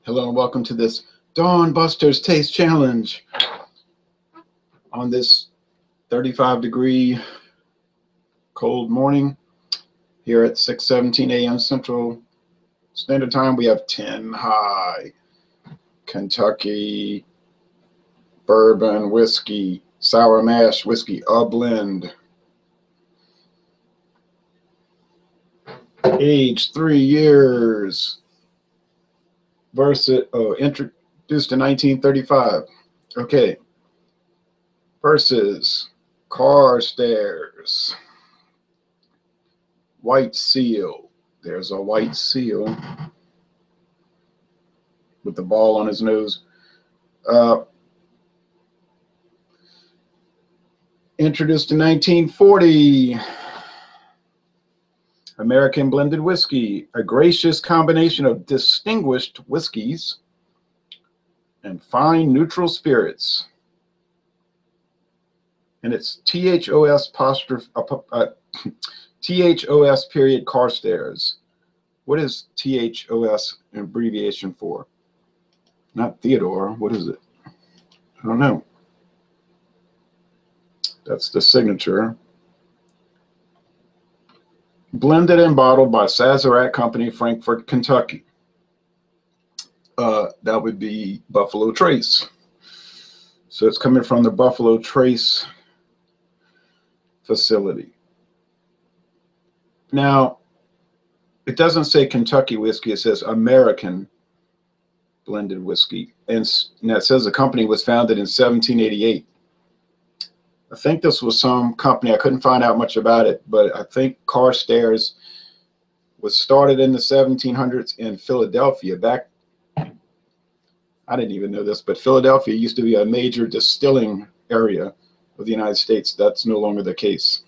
Hello and welcome to this Dawn Busters Taste Challenge on this 35-degree cold morning here at 6:17 a.m. Central Standard Time. We have 10 high Kentucky bourbon whiskey, sour mash whiskey, a blend. Age 3 years. Introduced in 1935. Okay. Versus Carstairs White Seal. There's a white seal with the ball on his nose. Introduced in 1940. American blended whiskey, a gracious combination of distinguished whiskeys and fine neutral spirits. And it's THOS period Carstairs. What is THOS abbreviation for? Not Theodore. What is it? I don't know. That's the signature. Blended and bottled by Sazerac Company, Frankfort, Kentucky. That would be Buffalo Trace. So it's coming from the Buffalo Trace facility. Now, it doesn't say Kentucky whiskey. It says American blended whiskey. And it says the company was founded in 1788. I think this was some company. I couldn't find out much about it, but I think Carstairs was started in the 1700s in Philadelphia. I didn't even know this, but Philadelphia used to be a major distilling area of the United States. That's no longer the case.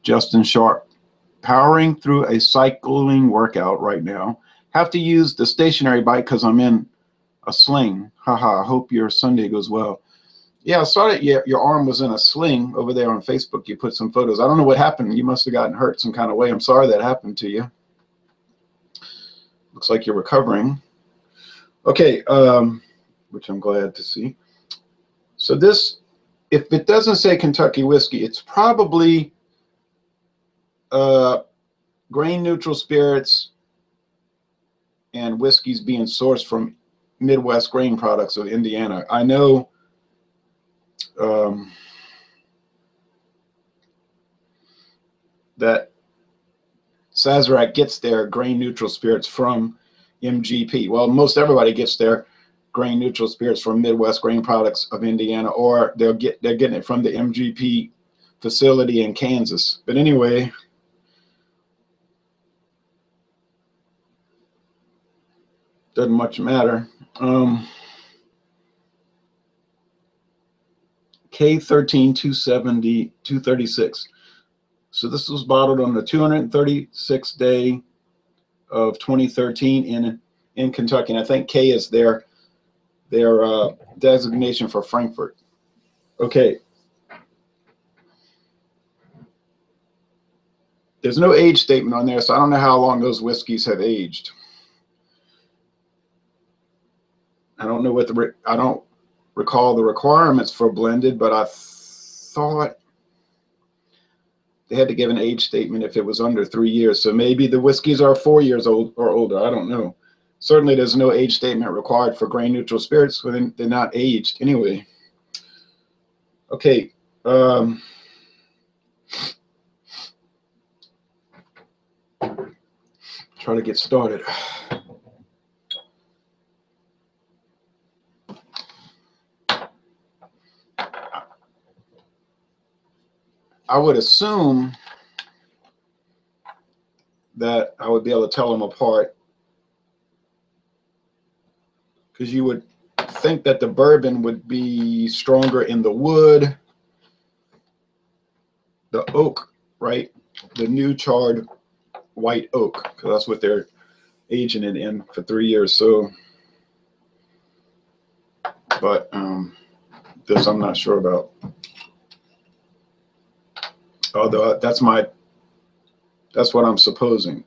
Justin Sharp, powering through a cycling workout right now. Have to use the stationary bike because I'm in a sling. Haha, hope your Sunday goes well. Yeah, I saw that your arm was in a sling over there on Facebook. You put some photos. I don't know what happened. You must have gotten hurt some kind of way. I'm sorry that happened to you. Looks like you're recovering. Okay, which I'm glad to see. So this, if it doesn't say Kentucky whiskey, it's probably grain neutral spirits and whiskeys being sourced from Midwest grain products of Indiana. I know that Sazerac gets their grain neutral spirits from MGP. Well, most everybody gets their grain neutral spirits from Midwest grain products of Indiana, or they're getting it from the MGP facility in Kansas. But anyway, doesn't much matter. K13 270 236. So this was bottled on the 236th day of 2013 in Kentucky, and I think K is their designation for Frankfurt. Okay. There's no age statement on there, so I don't know how long those whiskeys have aged. I don't know what I don't recall the requirements for blended, but I thought they had to give an age statement if it was under 3 years. So maybe the whiskeys are 4 years old or older. I don't know. Certainly there's no age statement required for grain neutral spirits, so they're not aged anyway. Okay. Try to get started. I would assume that I would be able to tell them apart, because you would think that the bourbon would be stronger in the wood, the oak, right? The new charred white oak, because that's what they're aging it in for 3 years. So, but this I'm not sure about. Although that's what I'm supposing.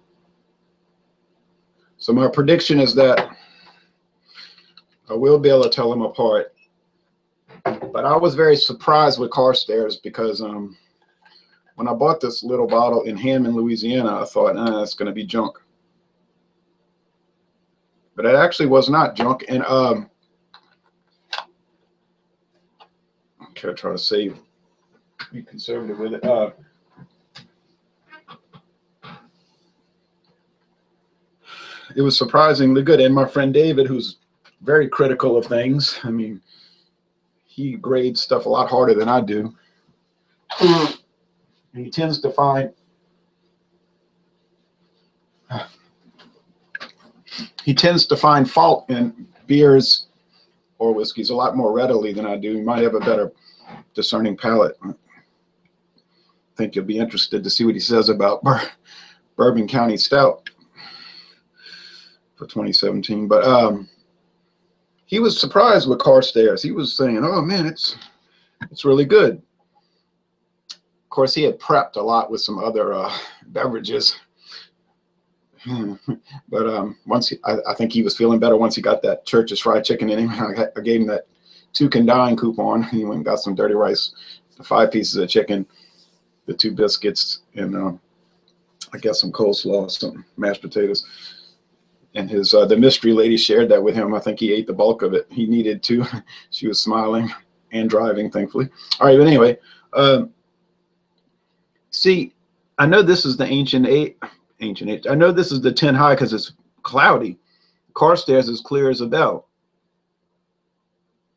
So my prediction is that I will be able to tell them apart. But I was very surprised with Carstairs because when I bought this little bottle in Hammond, Louisiana, I thought, it's going to be junk. But it actually was not junk. And okay, I'll try to be conservative with it. It was surprisingly good. And my friend David, who's very critical of things, I mean, he grades stuff a lot harder than I do. He tends to find fault in beers or whiskeys a lot more readily than I do. He might have a better discerning palate. I think you'll be interested to see what he says about Bourbon County Stout for 2017. But he was surprised with Carstairs. He was saying, "Oh man, it's really good." Of course, he had prepped a lot with some other beverages. But once I think he was feeling better once he got that Church's fried chicken in him. I gave him that 2 can dine coupon. He went and got some dirty rice, the 5 pieces of chicken, the 2 biscuits, and I guess some coleslaw, some mashed potatoes. And his the mystery lady shared that with him. I think he ate the bulk of it. He needed to. She was smiling and driving, thankfully. All right, but anyway, see, I know this is the ancient age. I know this is the 10 high because it's cloudy. Carstairs is clear as a bell.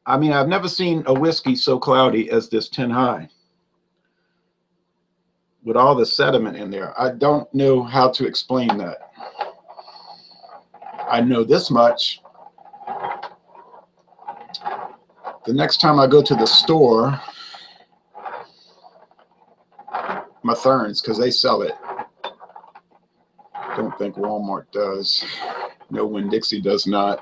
I mean, I've never seen a whiskey so cloudy as this 10 high with all the sediment in there. I don't know how to explain that. I know this much. The next time I go to the store, Mathern's, because they sell it. Don't think Walmart does. No, Winn-Dixie does not.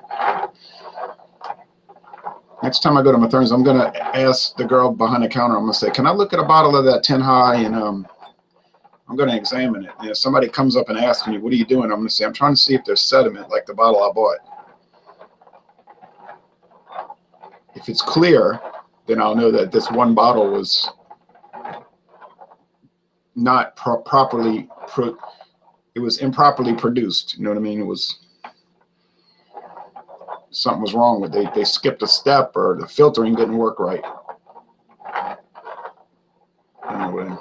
Next time I go to Mathern's, I'm going to ask the girl behind the counter, I'm going to say, can I look at a bottle of that 10 high? And I'm going to examine it. And if somebody comes up and asks me, what are you doing? I'm going to say, I'm trying to see if there's sediment like the bottle I bought. If it's clear, then I'll know that this one bottle was not properly, it was improperly produced. You know what I mean? It was, something was wrong with it. They skipped a step or the filtering didn't work right. Anyway.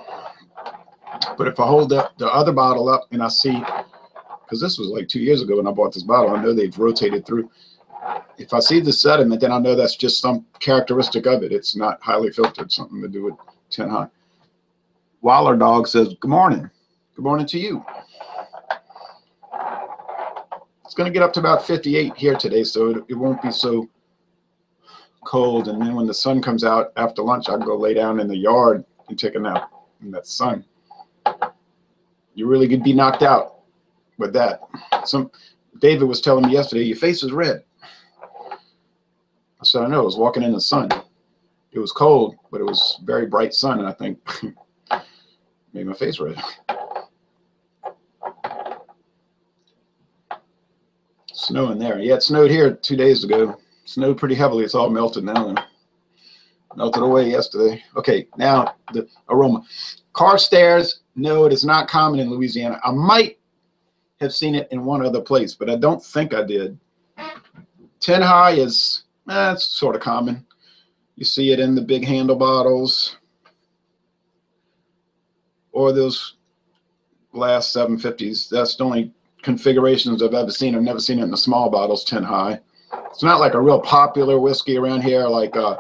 But if I hold the other bottle up and I see, because this was like 2 years ago when I bought this bottle, I know they've rotated through. If I see the sediment, then I know that's just some characteristic of it. It's not highly filtered, something to do with 10 high. Waller Dog says, good morning. Good morning to you. It's going to get up to about 58 here today, so it won't be so cold. And then when the sun comes out after lunch, I can go lay down in the yard and take a nap in that sun. You really could be knocked out with that. David was telling me yesterday, your face is red. I said, I know, I was walking in the sun. It was cold, but it was very bright sun, and I think made my face red. Snowing there. Yeah, it snowed here 2 days ago. Snowed pretty heavily. It's all melted now. Melted away yesterday. Okay, now the aroma. Carstairs, no, it is not common in Louisiana. I might have seen it in one other place, but I don't think I did. 10 high is, it's sort of common. You see it in the big handle bottles or those glass 750s. That's the only configurations I've ever seen. I've never seen it in the small bottles, 10 high. It's not like a real popular whiskey around here. Like the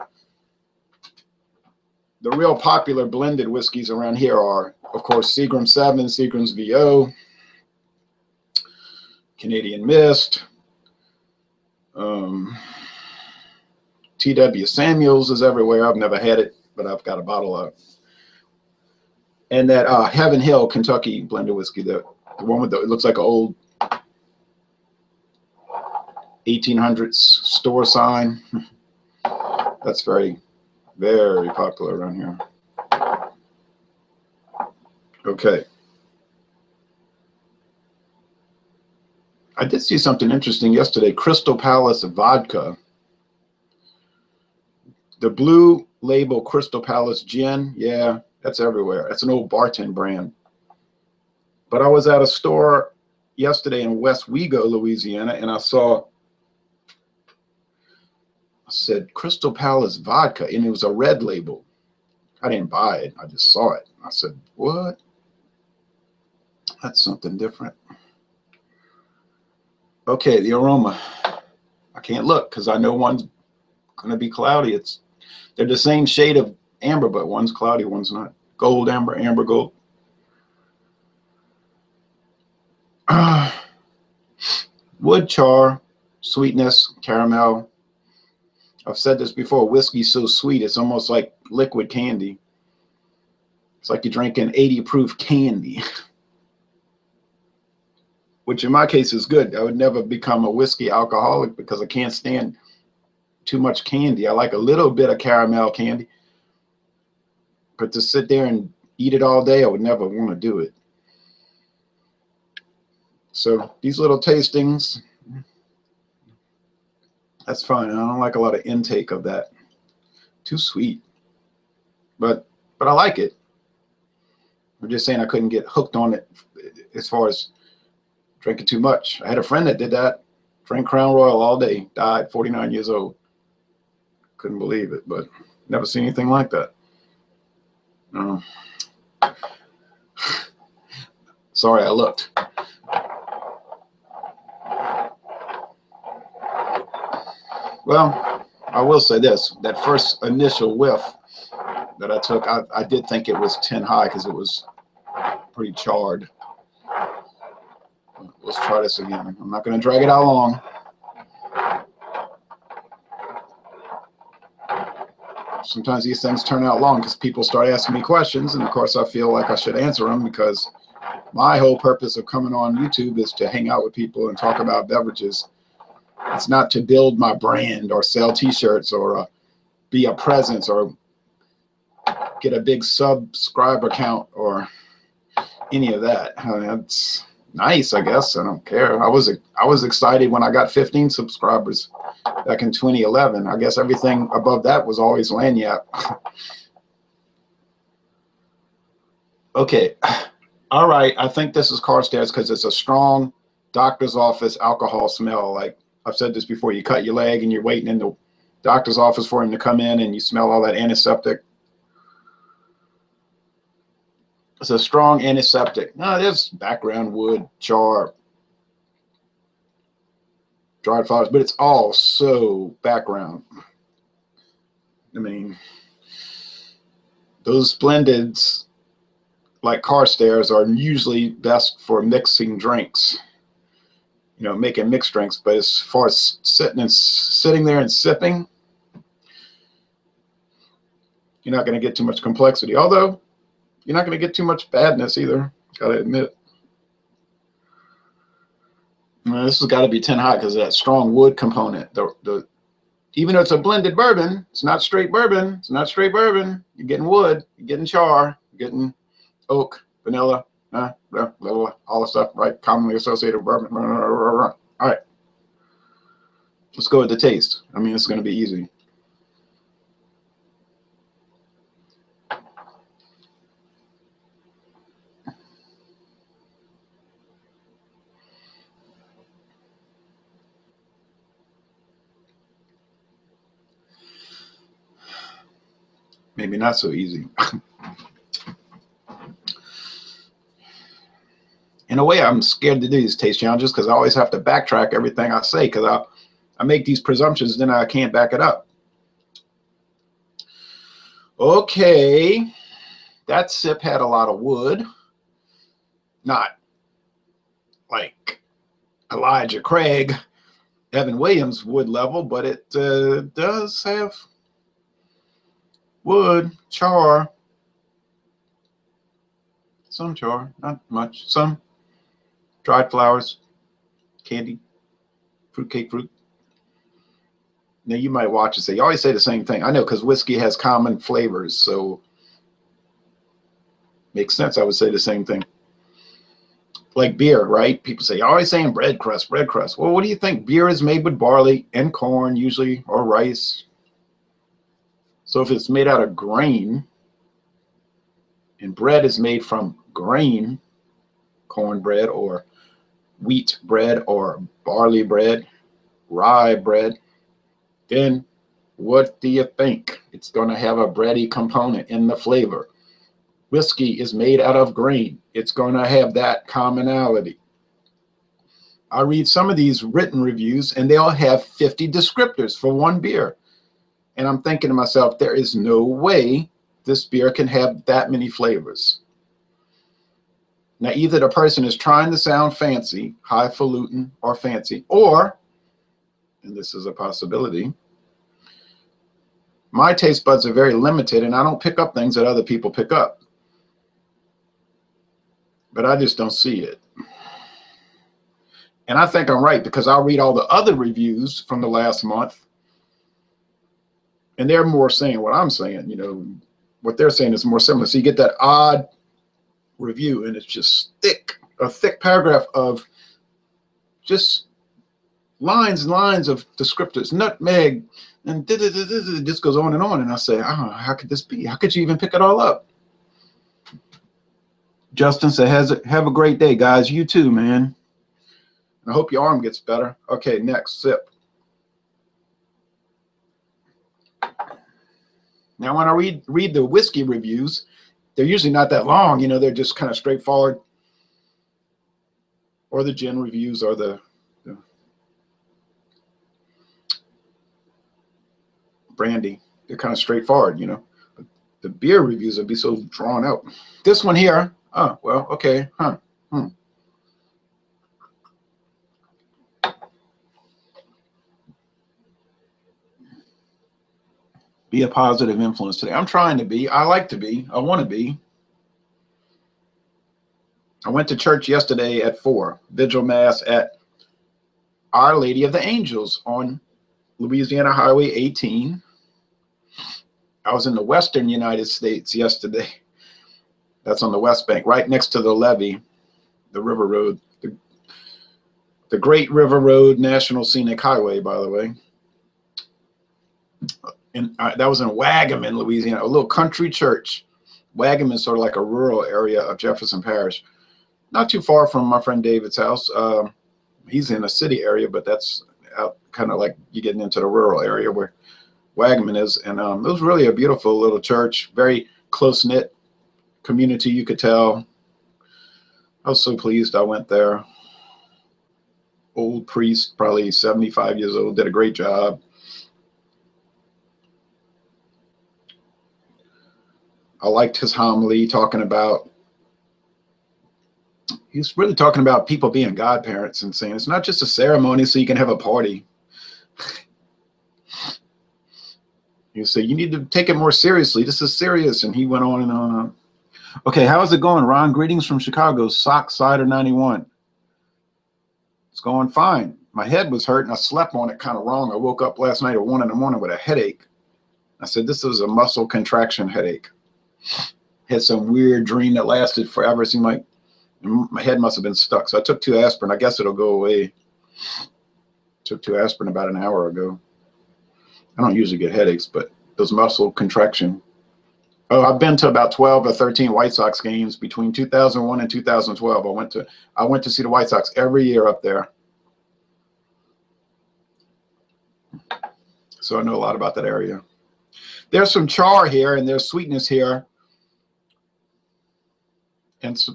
real popular blended whiskeys around here are, of course, Seagram 7, Seagram's VO, Canadian Mist, T.W. Samuels is everywhere. I've never had it, but I've got a bottle of it. And that Heaven Hill, Kentucky blended whiskey, the one with the, it looks like an old 1800s store sign. That's very, very popular around here. Okay. I did see something interesting yesterday. Crystal Palace vodka. The blue label Crystal Palace gin. Yeah, that's everywhere. That's an old bartend brand. But I was at a store yesterday in West Wego, Louisiana, and I said Crystal Palace vodka, and it was a red label. I didn't buy it. I just saw it. I said, what? That's something different. Okay, the aroma. I can't look because I know one's going to be cloudy. They're the same shade of amber, but one's cloudy, one's not. Gold, amber, amber, gold. Wood, char, sweetness, caramel. I've said this before. Whiskey's so sweet, it's almost like liquid candy. It's like you're drinking 80 proof candy. Which in my case is good. I would never become a whiskey alcoholic because I can't stand too much candy. I like a little bit of caramel candy. But to sit there and eat it all day, I would never want to do it. So these little tastings, that's fine. I don't like a lot of intake of that. Too sweet. But I like it. I'm just saying I couldn't get hooked on it as far as drinking too much. I had a friend that did that. Drank Crown Royal all day. Died 49 years old. Couldn't believe it, but never seen anything like that. No. Sorry, I looked. Well, I will say this. That first initial whiff that I took, I did think it was 10 high because it was pretty charred. Let's try this again. I'm not going to drag it out long. Sometimes these things turn out long because people start asking me questions, and of course I feel like I should answer them because my whole purpose of coming on YouTube is to hang out with people and talk about beverages. It's not to build my brand or sell t-shirts or be a presence or get a big subscriber count or any of that. I mean, it's nice, I guess. I don't care. I was excited when I got 15 subscribers back in 2011. I guess everything above that was always lanyard. Okay. All right. I think this is Carstairs because it's a strong doctor's office alcohol smell. Like I've said this before, you cut your leg and you're waiting in the doctor's office for him to come in and you smell all that antiseptic. It's a strong antiseptic. No, there's background wood, char, dried flowers, but it's all so background. I mean, those blendeds like Carstairs are usually best for mixing drinks, you know, making mixed drinks. But as far as sitting there and sipping, you're not going to get too much complexity. Although you're not going to get too much badness either, gotta admit. This has got to be 10 high because of that strong wood component. Even though it's a blended bourbon, it's not straight bourbon. It's not straight bourbon. You're getting wood, you're getting char, you're getting oak, vanilla, all the stuff, right? Commonly associated with bourbon. All right. Let's go with the taste. I mean, it's going to be easy. Maybe not so easy. In a way, I'm scared to do these taste challenges because I always have to backtrack everything I say because I make these presumptions, then I can't back it up. Okay, that sip had a lot of wood. Not like Elijah Craig, Evan Williams wood level, but it does have wood, char, some char, not much, some dried flowers, candy, fruitcake fruit. Now you might watch and say, you always say the same thing. I know, because whiskey has common flavors, so makes sense I would say the same thing. like beer, right? People say, you're always saying bread crust, bread crust. Well, what do you think? Beer is made with barley and corn usually, or rice. So if it's made out of grain, and bread is made from grain, cornbread or wheat bread or barley bread, rye bread, then what do you think? It's going to have a bready component in the flavor. Whiskey is made out of grain. It's going to have that commonality. I read some of these written reviews and they all have 50 descriptors for one beer. And I'm thinking to myself, there is no way this beer can have that many flavors. Now, either the person is trying to sound fancy, highfalutin, or fancy, or, and this is a possibility, my taste buds are very limited and I don't pick up things that other people pick up. But I just don't see it. And I think I'm right because I'll read all the other reviews from the last month and they're more saying what I'm saying, you know, what they're saying is more similar. So you get that odd review and it's just thick, a thick paragraph of just lines and lines of descriptors, nutmeg, and it just goes on. And I say, oh, how could this be? How could you even pick it all up? Justin said, have a great day, guys. You too, man. I hope your arm gets better. Okay, next, sip. Now, when I read the whiskey reviews, they're usually not that long. You know, they're just kind of straightforward. Or the gin reviews or the brandy. They're kind of straightforward, you know. But the beer reviews would be so drawn out. This one here, oh, well, okay, Be a positive influence today. I'm trying to be. I like to be. I want to be. I went to church yesterday at 4, vigil mass at Our Lady of the Angels on Louisiana Highway 18. I was in the western United States yesterday. That's on the West Bank, right next to the levee, the River Road, the Great River Road National Scenic Highway, by the way. And that was in Wagaman, Louisiana, a little country church. Wagaman is sort of like a rural area of Jefferson Parish. Not too far from my friend David's house. He's in a city area, but that's out kind of like you getting into the rural area where Wagaman is. And it was really a beautiful little church, very close-knit community, you could tell. I was so pleased I went there. Old priest, probably 75 years old, did a great job. I liked his homily talking about, he's really talking about people being godparents and saying it's not just a ceremony so you can have a party. You say you need to take it more seriously. This is serious. And he went on and on and on. Okay, how's it going, Ron? Greetings from Chicago. Sock Cider 91. It's going fine. My head was hurting. I slept on it kind of wrong. I woke up last night at 1 in the morning with a headache. I said, this is a muscle contraction headache. Had some weird dream that lasted forever. It seemed like my head must have been stuck. So I took 2 aspirin. I guess it'll go away. Took 2 aspirin about an hour ago. I don't usually get headaches, but those muscle contraction. Oh, I've been to about 12 or 13 White Sox games between 2001 and 2012. I went to see the White Sox every year up there. So I know a lot about that area. There's some char here and there's sweetness here.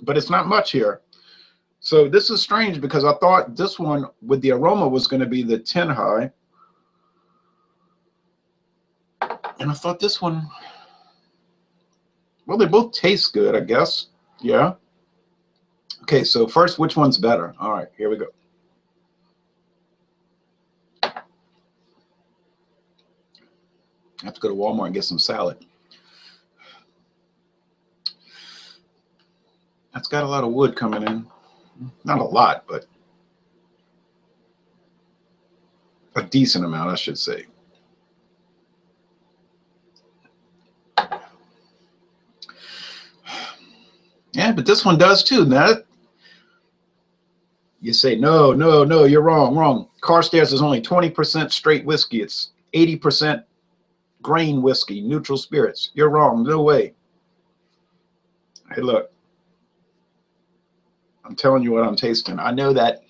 But it's not much here. So this is strange because I thought this one with the aroma was going to be the 10 high. And I thought this one, well, they both taste good, I guess. Yeah. Okay, so first, which one's better? All right, here we go. I have to go to Walmart and get some salad. That's got a lot of wood coming in. Not a lot, but a decent amount, I should say. Yeah, but this one does too. Now, You say, no, no, no, you're wrong, wrong. Carstairs is only 20% straight whiskey. It's 80% grain whiskey, neutral spirits. You're wrong. No way. Hey, look. I'm telling you what I'm tasting. I know that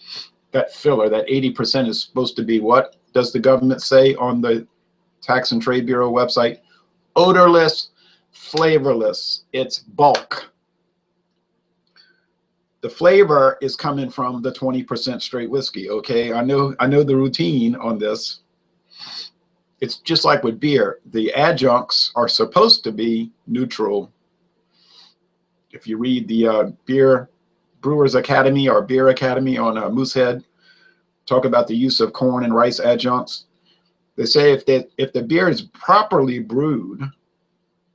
that filler, that 80% is supposed to be what? Does the government say on the Tax and Trade Bureau website? Odorless, flavorless. It's bulk. The flavor is coming from the 20% straight whiskey, okay? I know the routine on this. It's just like with beer. The adjuncts are supposed to be neutral. If you read the Beer Brewers Academy or Beer Academy on Moosehead, talk about the use of corn and rice adjuncts. They say if the beer is properly brewed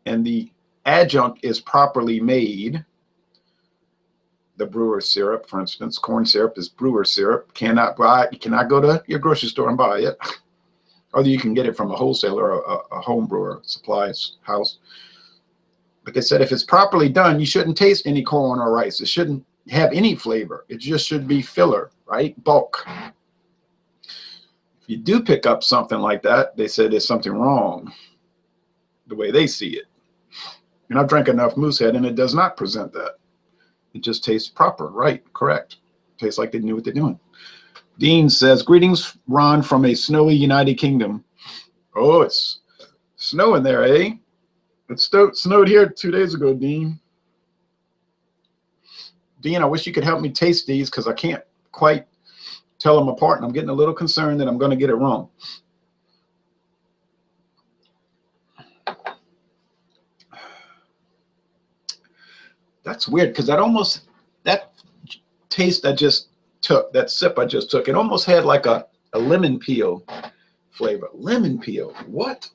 and the adjunct is properly made, the brewer's syrup, for instance, corn syrup is brewer's syrup. You cannot go to your grocery store and buy it. Although you can get it from a wholesaler or a home brewer supplies house. But they said if it's properly done, you shouldn't taste any corn or rice. It shouldn't have any flavor. It just should be filler, right? Bulk. If you do pick up something like that, they said there's something wrong the way they see it. And I've drank enough Moosehead and it does not present that. It just tastes proper, right, correct. Tastes like they knew what they're doing. Dean says, greetings, Ron, from a snowy United Kingdom. Oh, it's snowing there, eh? It snowed here 2 days ago, Dean. Dean, I wish you could help me taste these because I can't quite tell them apart, and I'm getting a little concerned that I'm going to get it wrong. That's weird because that taste I just took, that sip I just took, it almost had like a lemon peel flavor. Lemon peel, what?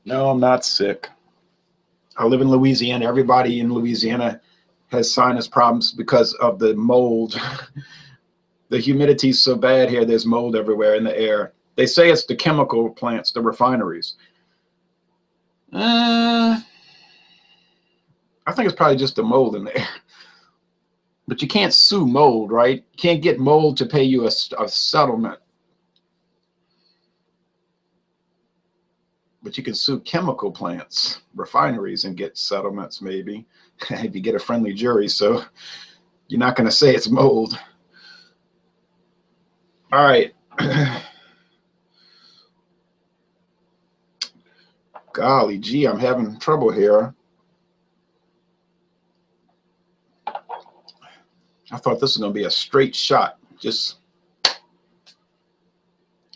No, I'm not sick. I live in Louisiana. Everybody in Louisiana has sinus problems because of the mold. The humidity is so bad here, there's mold everywhere in the air. They say it's the chemical plants, the refineries. I think it's probably just the mold in the air. But you can't sue mold, right? You can't get mold to pay you a settlement. But you can sue chemical plants, refineries, and get settlements maybe, if you get a friendly jury. So you're not going to say it's mold. All right. Golly gee, I'm having trouble here. I thought this was going to be a straight shot. Just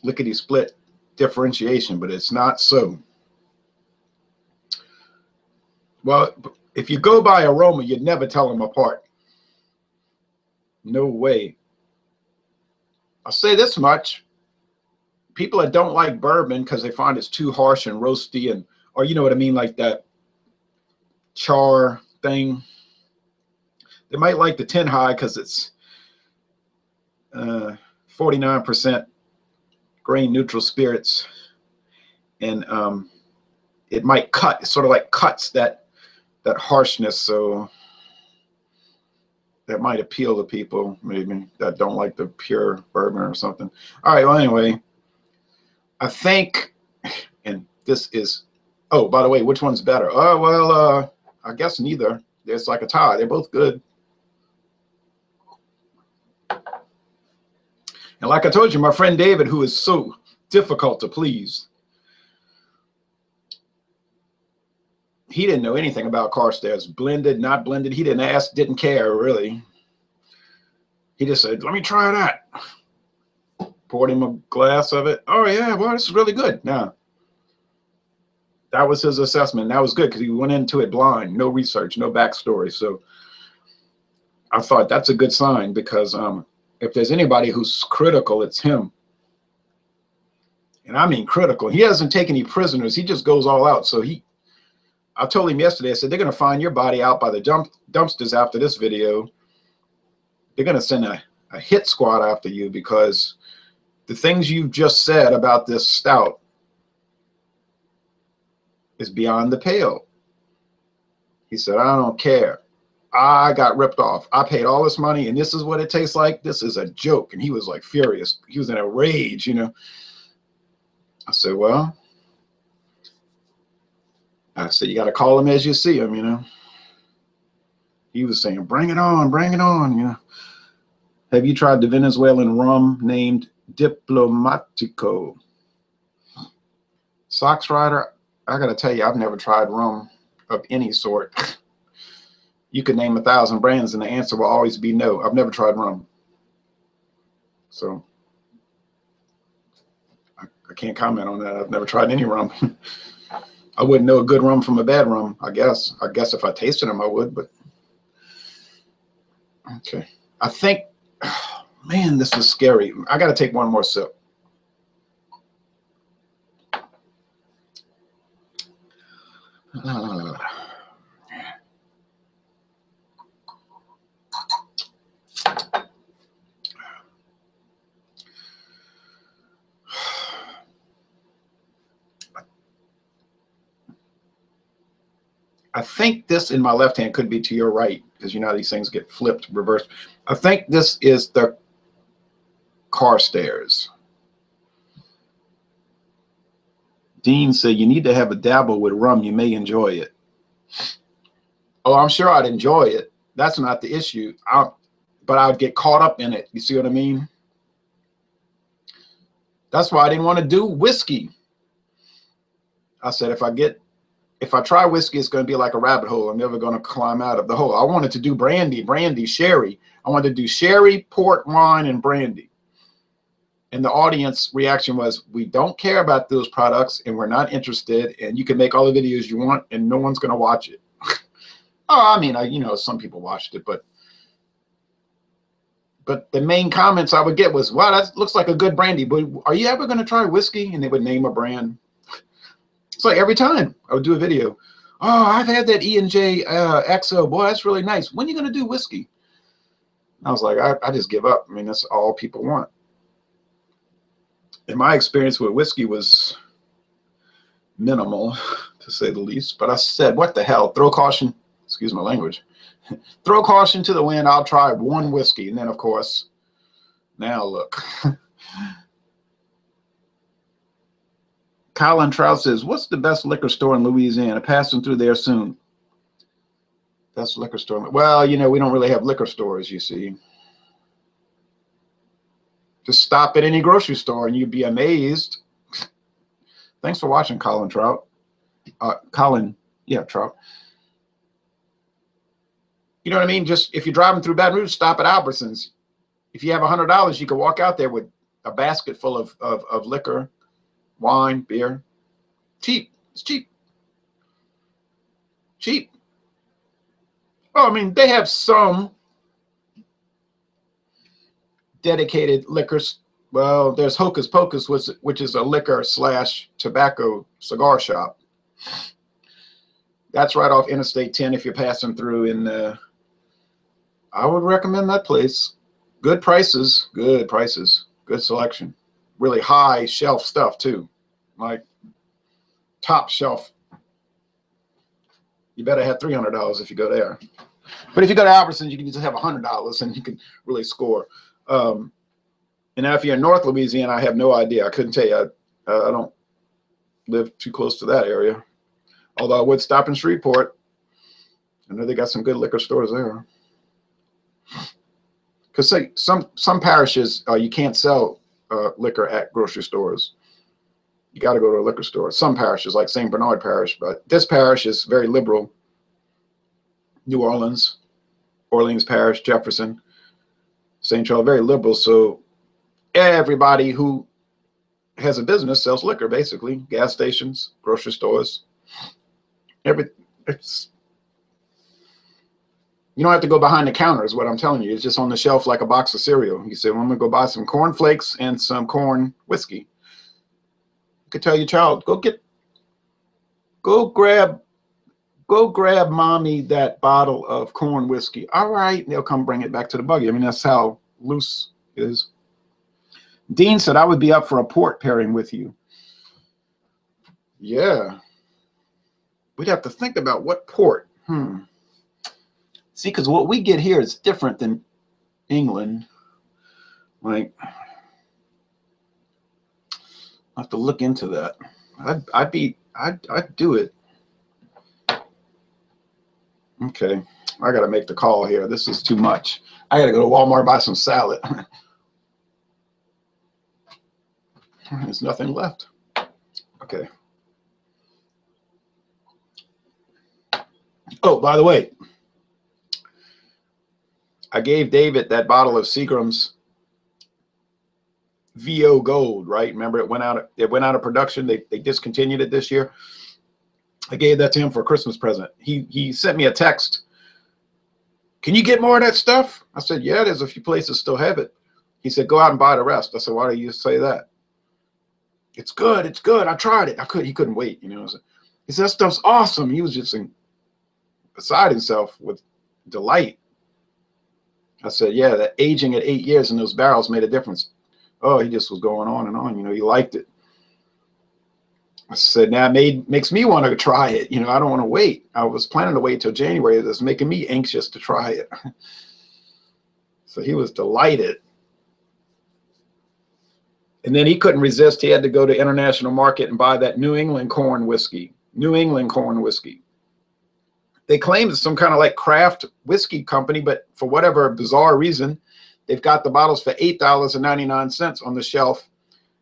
lickety split differentiation, but it's not so. Well, if you go by aroma, you'd never tell them apart. No way. I'll say this much. People that don't like bourbon because they find it's too harsh and roasty, and or you know what I mean, like that char thing. They might like the Tin High because it's 49% grain neutral spirits, and it might cut. It sort of like cuts that harshness, so that might appeal to people maybe that don't like the pure bourbon or something. All right, well, anyway, I think, and this is, oh, by the way, which one's better? Oh, well, I guess neither. It's like a tie. They're both good. And like I told you, my friend David, who is so difficult to please, he didn't know anything about Carstairs. Blended, not blended. He didn't ask, didn't care, really. He just said, let me try that. Poured him a glass of it. Oh, yeah, well, this is really good. Now, that was his assessment. That was good because he went into it blind. No research, no backstory. So I thought that's a good sign because if there's anybody who's critical, it's him. And I mean critical. He doesn't take any prisoners. He just goes all out. So I told him yesterday, I said, they're going to find your body out by the dumpsters after this video. They're going to send a hit squad after you because The things you've just said about this stout is beyond the pale. He said, I don't care. I got ripped off. I paid all this money and this is what it tastes like. This is a joke. And he was like furious. He was in a rage, you know. I said, well, you got to call him as you see him, you know. He was saying, bring it on, you know. Have you tried the Venezuelan rum named Diplomatico? Sox Rider, I got to tell you, I've never tried rum of any sort. You could name 1,000 brands and the answer will always be no. I've never tried rum. So I can't comment on that. I've never tried any rum. I wouldn't know a good rum from a bad rum, I guess. I guess if I tasted them, I would, but okay. I think, oh, man, this is scary. I got to take one more sip. I think this in my left hand could be to your right, because you know how these things get flipped, reversed. I think this is the Carstairs. Dean said, you need to have a dabble with rum. You may enjoy it. Oh, I'm sure I'd enjoy it. That's not the issue. But I would get caught up in it. You see what I mean? That's why I didn't want to do whiskey. I said, if I try whiskey, it's going to be like a rabbit hole. I'm never going to climb out of the hole. I wanted to do brandy, sherry. I wanted to do sherry, port, wine, and brandy. And the audience reaction was, we don't care about those products and we're not interested. And you can make all the videos you want and no one's going to watch it. Oh, I mean, you know, some people watched it, but the main comments I would get was, wow, that looks like a good brandy, but are you ever going to try whiskey? And they would name a brand. It's like every time I would do a video, oh, I've had that E&J XO. Boy, that's really nice. When are you going to do whiskey? And I was like, I just give up. I mean, that's all people want. And my experience with whiskey was minimal, to say the least. But I said, what the hell? Throw caution. Excuse my language. Throw caution to the wind. I'll try one whiskey. And then, of course, now look. Colin Trout says, what's the best liquor store in Louisiana? Passing through there soon. Best liquor store. Well, you know, we don't really have liquor stores, you see. Just stop at any grocery store and you'd be amazed. Thanks for watching, Colin Trout. Colin, yeah, Trout. You know what I mean? Just if you're driving through Baton Rouge, stop at Albertsons. If you have $100, you can walk out there with a basket full of liquor, wine, beer. Cheap. It's cheap. Cheap. Oh, I mean, they have some dedicated liquors. Well, there's Hocus Pocus, which is a liquor / tobacco cigar shop. That's right off Interstate 10 if you're passing through. I would recommend that place. Good prices, good selection. Really high shelf stuff too, like top shelf. You better have $300 if you go there. But if you go to Albertsons, you can just have $100 and you can really score. And now if you're in North Louisiana, I have no idea. I couldn't tell you. I don't live too close to that area. Although I would stop in Shreveport. I know they got some good liquor stores there. Because say some parishes you can't sell liquor at grocery stores. You got to go to a liquor store. Some parishes, like St. Bernard Parish, but this parish is very liberal. New Orleans Parish, Jefferson, St. Charles, very liberal. So everybody who has a business sells liquor, basically. Gas stations, grocery stores. You don't have to go behind the counter is what I'm telling you. It's just on the shelf like a box of cereal. You say, well, I'm going to go buy some corn flakes and some corn whiskey. You could tell your child, go grab mommy that bottle of corn whiskey. All right. And they'll come bring it back to the buggy. I mean, that's how loose it is. Dean said I would be up for a port pairing with you. Yeah. We'd have to think about what port. See, because what we get here is different than England. Like, I have to look into that. I'd do it. Okay, I gotta make the call here. This is too much. I gotta go to Walmart and buy some salad. There's nothing left. Okay. Oh, by the way, I gave David that bottle of Seagram's VO Gold, right? Remember it went out of production. They discontinued it this year. I gave that to him for a Christmas present. He sent me a text. Can you get more of that stuff? I said, yeah, there's a few places still have it. He said, go out and buy the rest. I said, why do you say that? It's good. It's good. I tried it. He couldn't wait. You know, he said, that stuff's awesome. He was just beside himself with delight. I said, yeah, that aging at 8 years in those barrels made a difference. Oh, he just was going on and on. You know, he liked it. I said, now it makes me want to try it. You know, I don't want to wait. I was planning to wait till January. That's making me anxious to try it. So he was delighted. And then he couldn't resist. He had to go to international market and buy that New England corn whiskey. New England corn whiskey. They claim it's some kind of like craft whiskey company, but for whatever bizarre reason, they've got the bottles for $8.99 on the shelf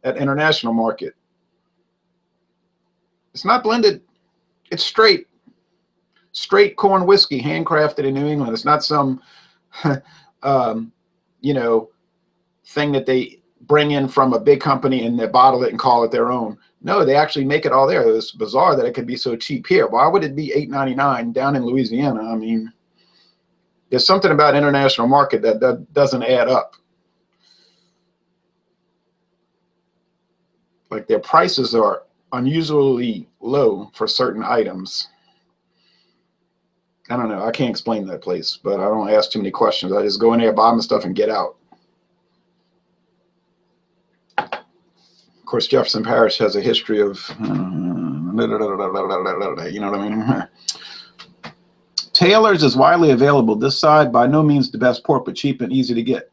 at international market. It's not blended. It's straight corn whiskey, handcrafted in New England. It's not some, you know, thing that they bring in from a big company and they bottle it and call it their own. No, they actually make it all there. It's bizarre that it could be so cheap here. Why would it be $8.99 down in Louisiana? I mean, there's something about international market that doesn't add up. Like their prices are unusually low for certain items. I don't know. I can't explain that place, but I don't ask too many questions. I just go in there, buy my stuff, and get out. Of course, Jefferson Parish has a history of, you know what I mean? Taylor's is widely available. This side, by no means the best port, but cheap and easy to get.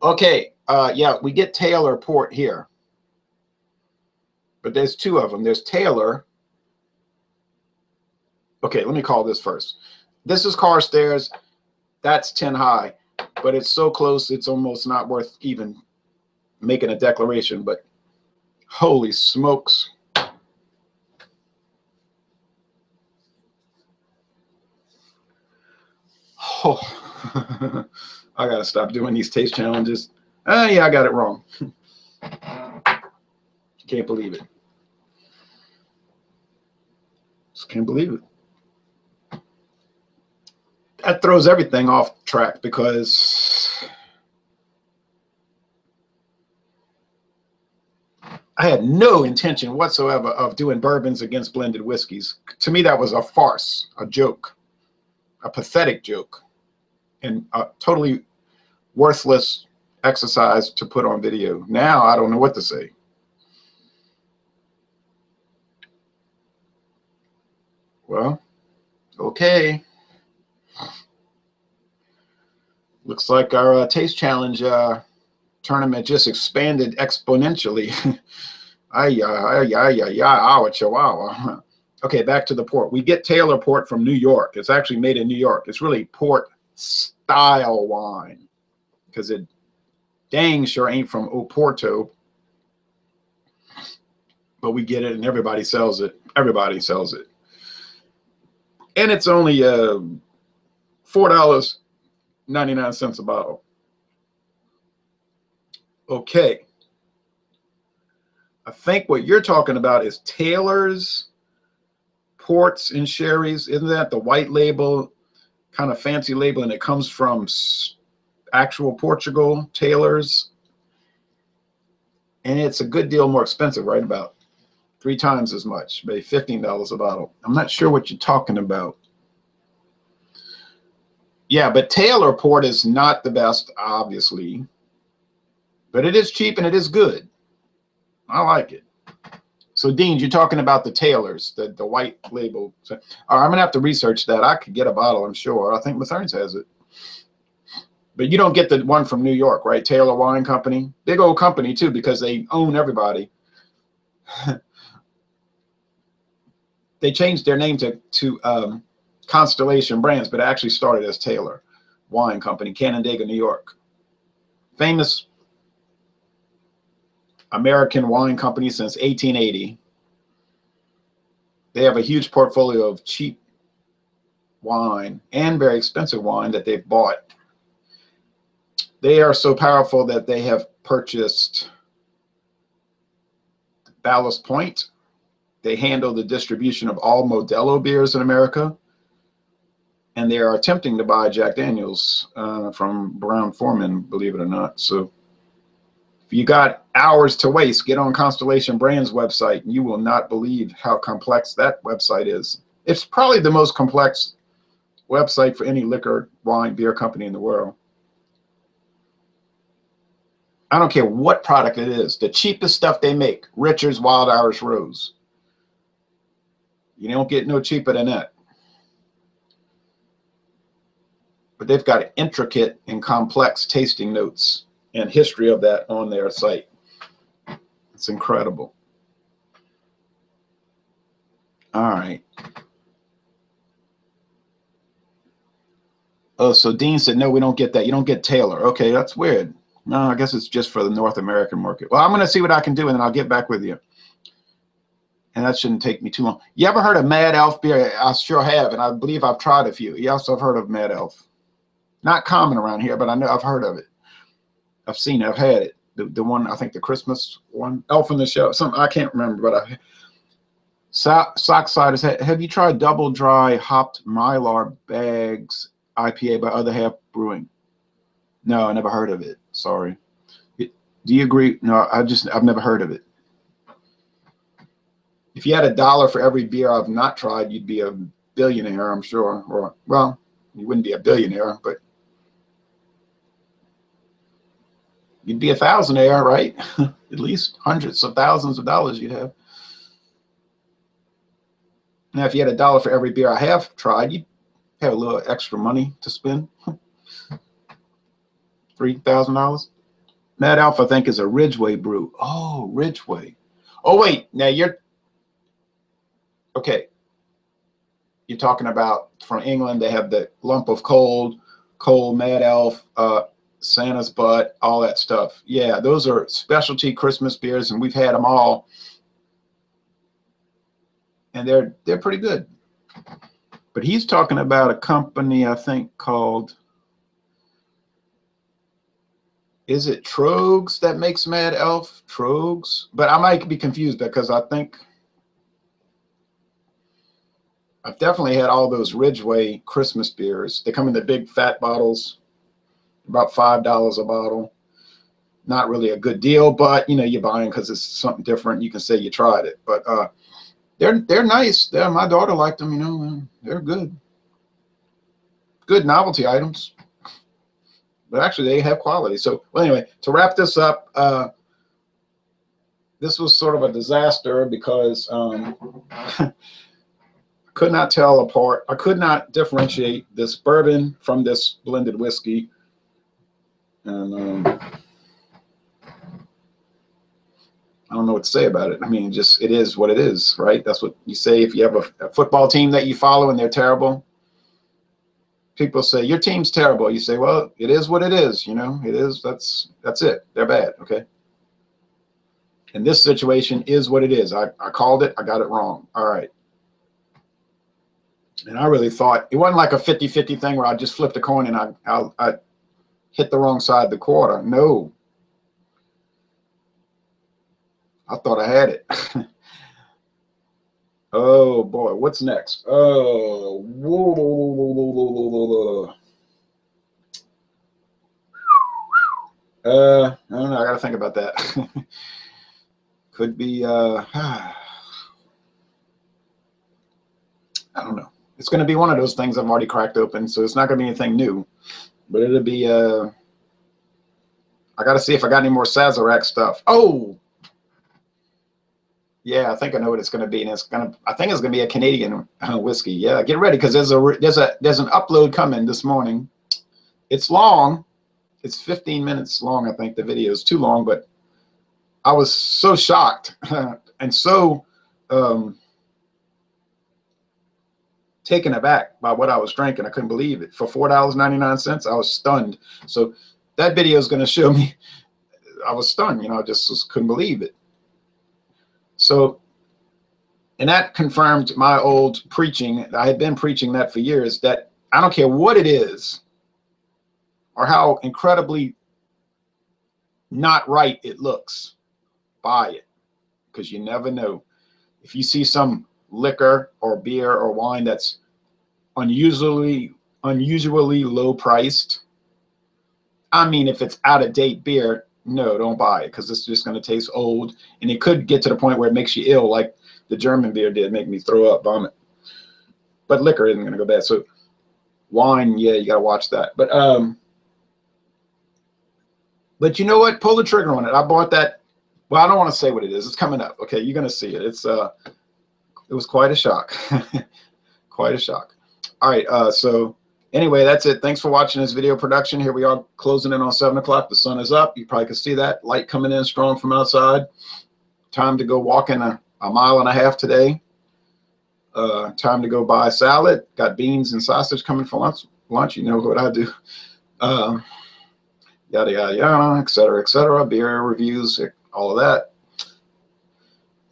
Okay, yeah, we get Taylor port here. But there's two of them. There's Taylor. Okay, let me call this first. This is Carstairs. That's 10 high. But it's so close, it's almost not worth even making a declaration. But holy smokes. Oh, I got to stop doing these taste challenges. Yeah, I got it wrong. Can't believe it. Just can't believe it. That throws everything off track because I had no intention whatsoever of doing bourbons against blended whiskeys. To me, that was a farce, a joke, a pathetic joke, and a totally worthless exercise to put on video. Now I don't know what to say. Well, okay. Looks like our taste challenge tournament just expanded exponentially. Okay, back to the port. We get Taylor port from New York. It's actually made in New York. It's really port style wine because it dang sure ain't from Oporto. But we get it and everybody sells it. Everybody sells it. And it's only $4.99 a bottle. Okay. I think what you're talking about is Taylor's ports and sherries. Isn't that the white label, kind of fancy label, and it comes from actual Portugal, Taylor's? And it's a good deal more expensive, right? About 3 times as much, maybe $15 a bottle. I'm not sure what you're talking about. Yeah, but Taylor port is not the best, obviously. But it is cheap and it is good. I like it. So, Dean, you're talking about the Taylors, the white label. So, I'm going to have to research that. I could get a bottle, I'm sure. I think Mathern's has it. But you don't get the one from New York, right? Taylor Wine Company. Big old company, too, because they own everybody. They changed their name to Constellation Brands, but it actually started as Taylor Wine Company, Canandaigua, New York. Famous American wine company since 1880. They have a huge portfolio of cheap wine and very expensive wine that they've bought. They are so powerful that they have purchased Ballast Point. They handle the distribution of all Modelo beers in America. And they are attempting to buy Jack Daniels from Brown-Forman, believe it or not. So if you got hours to waste, get on Constellation Brands website. You will not believe how complex that website is. It's probably the most complex website for any liquor, wine, beer company in the world. I don't care what product it is. The cheapest stuff they make, Richard's Wild Irish Rose. You don't get no cheaper than that. But they've got intricate and complex tasting notes and history of that on their site. It's incredible. All right. Oh, so Dean said, no, we don't get that. You don't get Taylor. Okay, that's weird. No, I guess it's just for the North American market. Well, I'm going to see what I can do, and then I'll get back with you. And that shouldn't take me too long. You ever heard of Mad Elf beer? I sure have, and I believe I've tried a few. Yes, I've heard of Mad Elf. Not common around here, but I know I've heard of it. I've seen it. I've had it. The one, I think the Christmas one, Elf on the Shelf. Something I can't remember, but Socksiders. Have you tried Double Dry Hopped Mylar Bags IPA by Other Half Brewing? No, I never heard of it. Sorry. Do you agree? No, I've never heard of it. If you had $1 for every beer I've not tried, you'd be a billionaire, I'm sure. Or, well, you wouldn't be a billionaire, but you'd be a thousandaire, right? At least hundreds of thousands of dollars you'd have. Now, if you had $1 for every beer I have tried, you'd have a little extra money to spend. $3,000. Mad Elf, I think, is a Ridgeway brew. Oh, Ridgeway. Oh, wait. Now you're okay. You're talking about from England. They have the Lump of Coal, Mad Elf, Santa's Butt, all that stuff. Yeah, those are specialty Christmas beers, and we've had them all, and they're pretty good. But he's talking about a company, I think, called, is it Trogs that makes Mad Elf? Trogs? But I might be confused because I think I've definitely had all those Ridgeway Christmas beers. They come in the big fat bottles, about $5 a bottle. Not really a good deal, but you know, you're buying because it's something different. You can say you tried it, but they're nice. My daughter liked them. You know, they're good. Good novelty items. But actually, they have quality. So, well, anyway, to wrap this up, this was sort of a disaster because I could not tell apart. I could not differentiate this bourbon from this blended whiskey. And I don't know what to say about it. I mean, just it is what it is, right? That's what you say if you have a football team that you follow and they're terrible. People say your team's terrible. You say, well, it is what it is. You know, it is. That's it. They're bad. Okay. And this situation is what it is. I called it. I got it wrong. All right. And I really thought it wasn't like a 50-50 thing where I just flipped a coin and I hit the wrong side of the quarter. No. I thought I had it. Oh boy, what's next? Oh, I don't know. I got to think about that. Could be. I don't know. It's going to be one of those things I've already cracked open, so it's not going to be anything new. But it'll be. I I got to see if I got any more Sazerac stuff. Oh, yeah, I think I know what it's going to be, and I think it's going to be a Canadian whiskey. Yeah, get ready because there's an upload coming this morning. It's long. It's 15 minutes long. I think the video is too long, but I was so shocked and so taken aback by what I was drinking. I couldn't believe it. For $4.99, I was stunned. So that video is going to show me. I was stunned. You know, I just couldn't believe it. So, and that confirmed my old preaching. I had been preaching that for years, that I don't care what it is or how incredibly not right it looks, buy it, because you never know. If you see some liquor or beer or wine that's unusually low priced, I mean, if it's out of date beer, no, don't buy it, because it's just going to taste old, and it could get to the point where it makes you ill, like the German beer did, make me throw up, vomit. But liquor isn't going to go bad. So wine, yeah, you got to watch that. But you know what? Pull the trigger on it. I bought that. Well, I don't want to say what it is. It's coming up. Okay, you're going to see it. It was quite a shock. Quite a shock. All right, so anyway, that's it. Thanks for watching this video production. Here we are closing in on 7 o'clock. The sun is up. You probably can see that light coming in strong from outside. Time to go walking a mile and a half today. Time to go buy salad. Got beans and sausage coming for lunch. You know what I do. Yada, yada, yada, et cetera, beer reviews, all of that.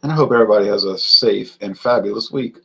And I hope everybody has a safe and fabulous week.